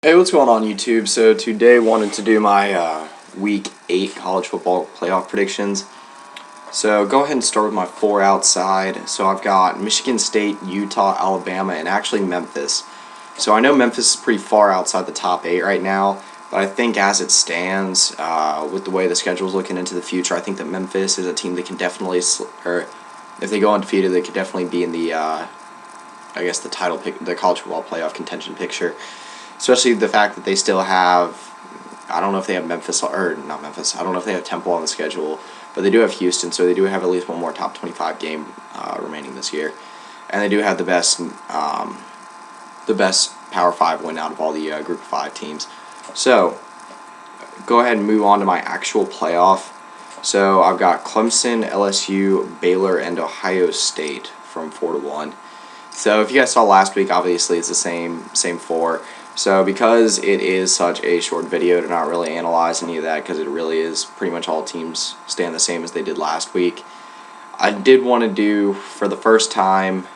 Hey, what's going on YouTube? So today wanted to do my Week 8 college football playoff predictions. So go ahead and start with my 4 outside. So I've got Michigan State, Utah, Alabama, and actually Memphis. So I know Memphis is pretty far outside the top 8 right now, but I think as it stands, with the way the schedule is looking into the future, I think that Memphis is a team that can definitely, or if they go undefeated, they could definitely be in the, the title pick, the college football playoff contention picture. Especially the fact that they still have, I don't know if they have Memphis, or not Memphis, I don't know if they have Temple on the schedule, but they do have Houston, so they do have at least one more top 25 game remaining this year. And they do have the best Power 5 win out of all the Group 5 teams. So, go ahead and move on to my actual playoff. So, I've got Clemson, LSU, Baylor, and Ohio State from 4-1. So, if you guys saw last week, obviously it's the same 4. So because it is such a short video to not really analyze any of that, because it really is pretty much all teams staying the same as they did last week, I did want to do, for the first time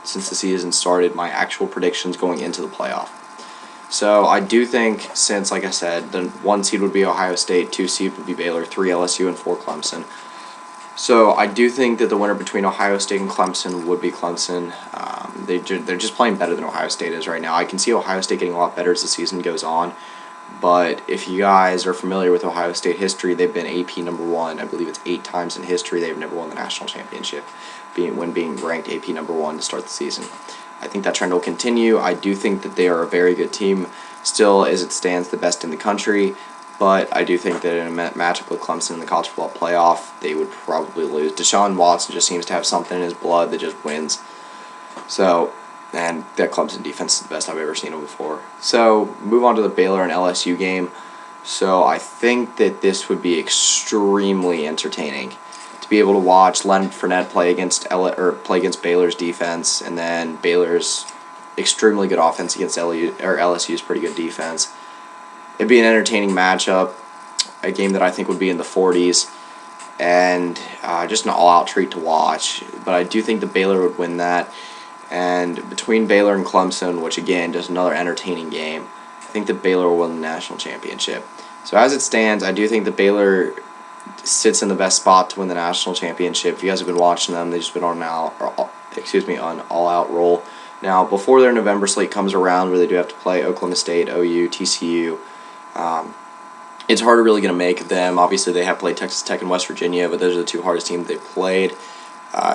since the season started, my actual predictions going into the playoff. So I do think, since, like I said, the 1 seed would be Ohio State, 2 seed would be Baylor, 3 LSU, and 4 Clemson. So I do think that the winner between Ohio State and Clemson would be Clemson. They're just playing better than Ohio State is right now. I can see Ohio State getting a lot better as the season goes on. But if you guys are familiar with Ohio State history, they've been AP number 1. I believe it's 8 times in history they've never won the national championship, when being ranked AP number 1 to start the season. I think that trend will continue. I do think that they are a very good team, still as it stands the best in the country. But I do think that in a matchup with Clemson in the college football playoff, they would probably lose. Deshaun Watson just seems to have something in his blood that just wins. So, and that Clemson defense is the best I've ever seen them before. So, move on to the Baylor and LSU game. So, I think that this would be extremely entertaining to be able to watch Leonard Fournette play against Baylor's defense, and then Baylor's extremely good offense against LSU's pretty good defense. It'd be an entertaining matchup, a game that I think would be in the 40s, and just an all-out treat to watch. But I do think the Baylor would win that. And between Baylor and Clemson, which again is another entertaining game, I think that Baylor will win the national championship. So as it stands, I do think that Baylor sits in the best spot to win the national championship. If you guys have been watching them, they've just been on an all-out roll. Now, before their November slate comes around, where they do have to play Oklahoma State, OU, TCU, it's hard to really get a make of them. Obviously, they have played Texas Tech and West Virginia, but those are the 2 hardest teams they've played.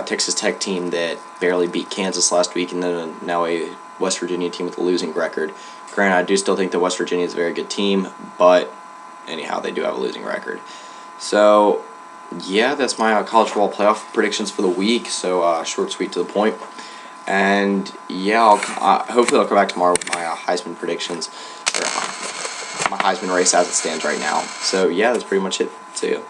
Texas Tech team that barely beat Kansas last week, and then now a West Virginia team with a losing record. Granted, I do still think that West Virginia is a very good team, but anyhow, they do have a losing record. So, yeah, that's my college football playoff predictions for the week. So, short, sweet, to the point. And, yeah, hopefully I'll come back tomorrow with my Heisman predictions, or my Heisman race as it stands right now. So, yeah, that's pretty much it. See ya.